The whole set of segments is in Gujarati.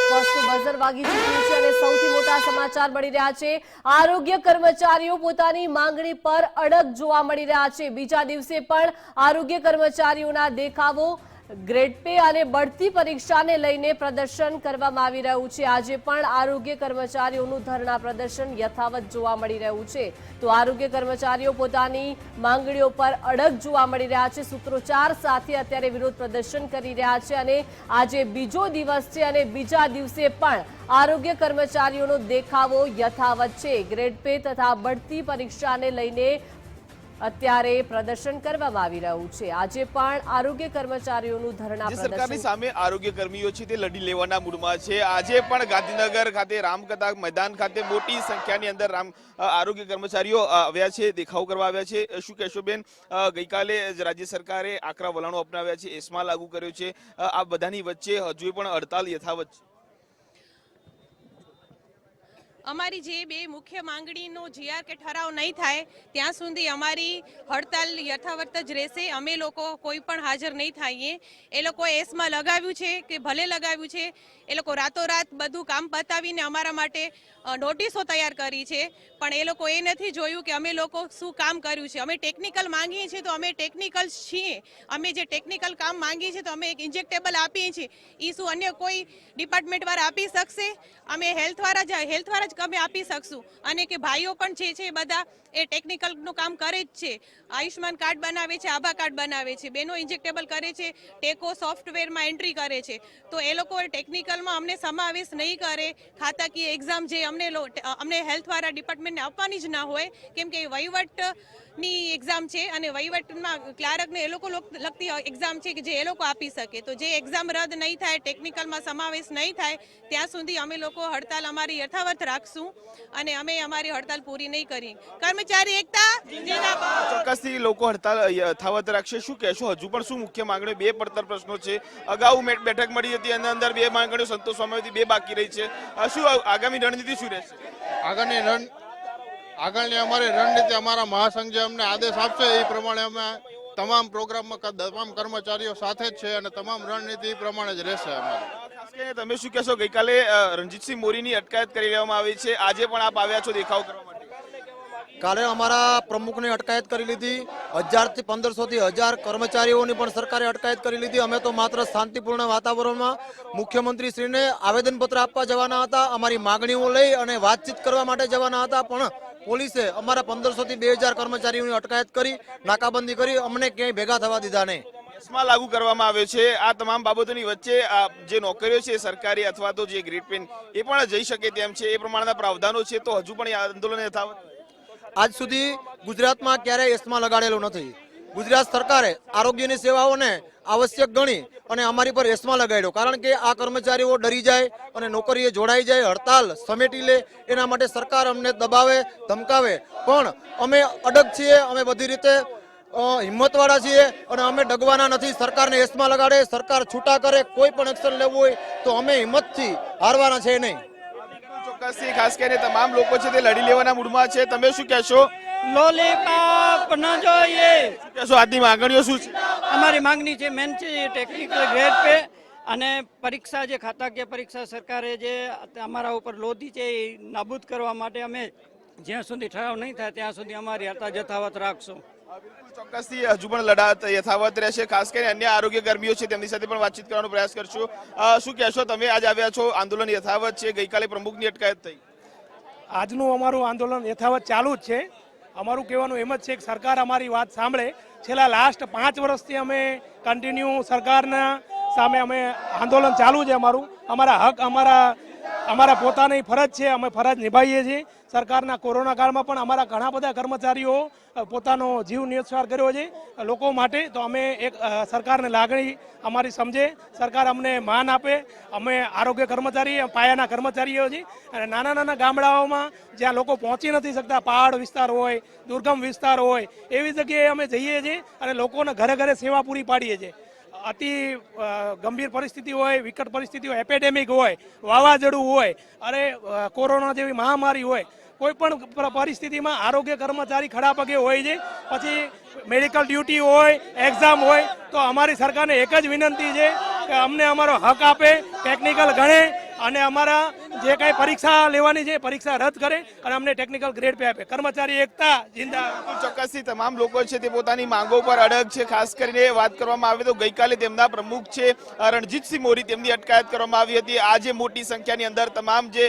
ફર્સ્ટનું બઝર વાગી ચૂક્યું છે અને સૌથી મોટા સમાચાર મળી રહ્યા છે। આરોગ્ય કર્મચારીઓ પોતાની માંગણી પર અડગ જોવા મળી રહ્યા છે। બીજા દિવસે પણ આરોગ્ય કર્મચારીઓના દેખાવો ગ્રેડ પે અને બઢતી પરીક્ષાને લઈને પ્રદર્શન કરવામાં આવી રહ્યું છે। આજે પણ આરોગ્ય કર્મચારીઓનું ધરણા પ્રદર્શન યથાવત જોવા મળી રહ્યું છે। તો આરોગ્ય કર્મચારીઓ પોતાની માંગણીઓ પર અડગ જોવા મળી રહ્યા છે। સૂત્રોચ્ચાર સાથે અત્યારે વિરોધ પ્રદર્શન કરી રહ્યા છે અને આજે બીજો દિવસ છે અને બીજા દિવસે પણ આરોગ્ય કર્મચારીઓનો દેખાવો યથાવત છે। ગ્રેડ પે તથા બઢતી પરીક્ષાને લઈને અત્યારે પ્રદર્શન કરવામાં આવી રહ્યું છે। આજે પણ આરોગ્ય કર્મચારીઓનું ધરણા પ્રદર્શન સરકારની સામે આરોગ્ય કર્મીઓ છે તે લડી લેવાના મૂડમાં છે। આજે પણ ગાંધીનગર ખાતે રામકથા मैदान ખાતે મોટી સંખ્યાની અંદર આરોગ્ય કર્મચારીઓ આવ્યા છે, દેખાવ કરવા આવ્યા છે। શું કહેશો બેન, ગઈકાલે રાજ્ય સરકારે આકરા વલણો અપનાવ્યા છે, એસ્મા લાગુ કર્યો છે, આ બધાની વચ્ચે હજુ પણ હડતાલ યથાવત છે? અમારી જે બે મુખ્ય માંગણીનો જીઆર કે ઠરાવ નહીં થાય ત્યાં સુધી અમારી હડતાલ યથાવત જ રહેશે। અમે લોકો કોઈ પણ હાજર નહીં થઈએ। એ લોકો એસમાં લગાવ્યું છે કે ભલે લગાવ્યું છે, એ લોકો રાતોરાત બધું કામ પતાવીને અમારા માટે નોટિસો તૈયાર કરી છે, પણ એ લોકો એ નથી જોયું કે અમે લોકો શું કામ કર્યું છે। અમે ટેકનિકલ માંગીએ છીએ તો અમે ટેકનિકલ છીએ। અમે જે ટેકનિકલ કામ માંગીએ છીએ તો અમે એક ઇન્જેક્ટેબલ આપીએ છીએ, એ શું અન્ય કોઈ ડિપાર્ટમેન્ટવાળા આપી શકશે? અમે હેલ્થવાળા જ અમે આપી શકશું। અને કે ભાઈઓ પણ જે છે બધા એ ટેકનિકલનું કામ કરે જ છે। આયુષ્માન કાર્ડ બનાવે છે, આભા કાર્ડ બનાવે છે, બેનો ઇન્જેક્ટેબલ કરે છે, ટેકો સોફ્ટવેરમાં એન્ટ્રી કરે છે। તો એ લોકો ટેકનિકલમાં અમને સમાવેશ નહીં કરે। ખાતાકીય એક્ઝામ જે અમને હેલ્થવાળા ડિપાર્ટમેન્ટને આપવાની જ ના હોય, કેમ કે વહીવટની એક્ઝામ છે અને વહીવટમાં ક્લાર્કને એ લોકો લગતી એક્ઝામ છે કે જે એ લોકો આપી શકે। તો જે એક્ઝામ રદ નહીં થાય, ટેકનિકલમાં સમાવેશ નહીં થાય ત્યાં સુધી અમે લોકો હડતાલ અમારી યથાવત રાખશું અને અમે અમારી હડતાલ પૂરી નહીં કરી। કર્મચારી એકતા જિંદાબાદ। ચોક્કસથી લોકો હડતાલ યથાવત રાખશે। શું કહેશો, હજુ પણ શું મુખ્ય માંગણીઓ? બે પડતર પ્રશ્નો છે, અગાઉ બેઠક મળી હતી અને અંદર બે માંગણીઓ સંતોષવામાં આવી હતી, બે બાકી રહી છે। શું આગામી રણનીતિ શું રહેશે? આગળની અમારી રણનીતિ અમારા મહાસંઘ જે અમને આદેશ આપશે એ પ્રમાણે અમે તમામ પ્રોગ્રામમાં તમામ કર્મચારીઓ સાથે જ છે અને તમામ રણનીતિ પ્રમાણે જ રહેશે અમારી। ખાસ કરીને તમે શું કહેશો, ગઈકાલે રણજીતસિંહ મોરીની અટકાયત કરી લેવામાં આવી છે, આજે પણ આપ આવ્યા છો દેખાવ કરવા માટે? કાલે અમારા પ્રમુખની અટકાયત કરી લીધી, 1000 થી 1500 થી 1000 કર્મચારીઓની પણ સરકારે અટકાયત કરી લીધી। અમે તો માત્ર શાંતિપૂર્ણ વાતાવરણમાં મુખ્યમંત્રીશ્રીને આવેદનપત્ર આપવા જવાના હતા, અમારી માગણીઓ લઈ અને વાતચીત કરવા માટે જવાના હતા, પણ પોલીસે અમારા 1500 થી 2000 કર્મચારીઓની અટકાયત કરી, નાકાબંધી કરી, અમને ક્યાંય ભેગા થવા દીધા નહીં। એસ્મા લાગુ કરવામાં આવે છે। આ તમામ બાબતોની વચ્ચે જે નોકરીઓ છે સરકારી અથવા તો જે ગ્રેડ પેન એ પણ જઈ શકે તેમ છે, એ પ્રમાણના પ્રાવધાનો છે, તો હજુ પણ આંદોલન યથાવત? આજ સુધી ગુજરાતમાં ક્યારેય એસ્મા લગાડેલો નથી। ગુજરાત સરકારે આરોગ્યની સેવાઓને આવશ્યક ગણી અને અમારી પર એસ્મા લગાડ્યો, કારણ કે આ કર્મચારીઓ ડરી જાય અને નોકરીએ જોડાઈ જાય, હડતાલ સમેટી લે, એના માટે સરકાર અમને દબાવે, ધમકાવે, પણ અમે અડગ છીએ, અમે બધી રીતે હિંમતવાળા છીએ અને અમે ડગવાના નથી। સરકારને એસ્મા લગાડે, સરકાર છૂટા કરે, કોઈ પણ એક્શન લેવું હોય તો અમે હિંમતથી હારવાના છે નહીં। ચોક્કસથી ખાસ કરીને તમામ લોકો છે તે લડી લેવાના મૂડમાં છે। તમે શું કહેશો? લોલીપોપ ન જોઈએ। શું કહેશો, આજની માંગણીઓ શું છે? અમારી માંગણી છે મેન છે ટેકનિકલ ગ્રેડ પે અને પરીક્ષા, જે ખાતાકીય પરીક્ષા સરકારે જે અમારા ઉપર લોધી છે એ નાબૂદ કરવા માટે અમે જ્યાં સુધી ઠરાવ નહીં થાય ત્યાં સુધી અમારી હડતાલ યથાવત રાખશું। ચોક્કસથી હજુ પણ લડાત યથાવત રહેશે। ખાસ કરીને અન્ય આરોગ્ય કર્મીઓ છે તેમની સાથે પણ વાતચીત કરવાનો પ્રયાસ કરશું। શું કહેશો, તમે આજ આવ્યા છો, આંદોલન યથાવત છે, ગઈકાલે પ્રમુખની અટકાયત થઈ? આજનું અમારું આંદોલન યથાવત ચાલુ જ છે। અમારું કહેવાનું એમ જ છે કે સરકાર અમારી વાત સાંભળે। છેલ્લા લાસ્ટ 5 વર્ષથી અમે કન્ટિન્યુ સરકારના સામે અમે આંદોલન ચાલુ છે। અમારા હક, અમારા પોતાની ફરજ છે, અમે ફરજ નિભાવીએ છીએ। સરકારના કોરોના કાળમાં પણ અમારા ઘણા બધા કર્મચારીઓ પોતાનો જીવ ન્યોછાવર કર્યો છે લોકો માટે, તો અમે એક સરકારને લાગણી અમારી સમજે, સરકાર અમને માન આપે। અમે આરોગ્ય કર્મચારી પાયાના કર્મચારીઓ છીએ અને નાના નાના ગામડાઓમાં જ્યાં લોકો પહોંચી નથી શકતા, પહાડ વિસ્તાર હોય, દુર્ગમ વિસ્તાર હોય, એવી જગ્યાએ અમે જઈએ છીએ અને લોકોને ઘરે ઘરે સેવા પૂરી પાડીએ છીએ। અતિ ગંભીર પરિસ્થિતિ હોય, વિકટ પરિસ્થિતિ હોય, એપિડેમિક હોય, વાવાઝોડું હોય, અરે કોરોના જેવી મહામારી હોય, કોઈ પણ પરિસ્થિતિમાં આરોગ્ય કર્મચારી ખડા પગે હોય છે। પછી મેડિકલ ડ્યુટી હોય, એક્ઝામ હોય, તો અમારી સરકારને એક જ વિનંતી છે કે અમને અમારો હક આપે, ટેકનિકલ ગણે અને અમારા જે કાંઈ પરીક્ષા લેવાની છે પરીક્ષા રદ કરે અને અમને ટેકનિકલ ગ્રેડ પે આપે. કર્મચારી એકતા જિંદાબાદ. ચોક્કસથી તમામ લોકો છે તે પોતાની માંગો પર અડગ છે. ખાસ કરીને વાત કરવામાં આવે તો ગઈકાલે તેમના પ્રમુખ છે રણજીતસિંહ મોરી, તેમની અટકાયત કરવામાં આવી હતી. આજે મોટી સંખ્યાની અંદર તમામ જે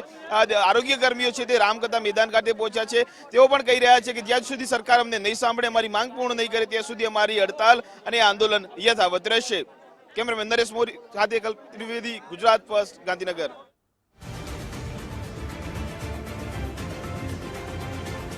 આરોગ્ય કર્મીઓ છે તે રામકથા મેદાન ખાતે પહોંચ્યા છે. તેઓ પણ કહી રહ્યા છે કે જ્યાં સુધી સરકાર અમને નહીં સાંભળે, અમારી માંગ પૂર્ણ નહીં કરે, ત્યાં સુધી અમારી હડતાલ અને આંદોલન યથાવત રહેશે. કેમેરામેન નરેશ મોરી સાથે ત્રિવેદી, ગુજરાત ફર્સ્ટ, ગાંધીનગર.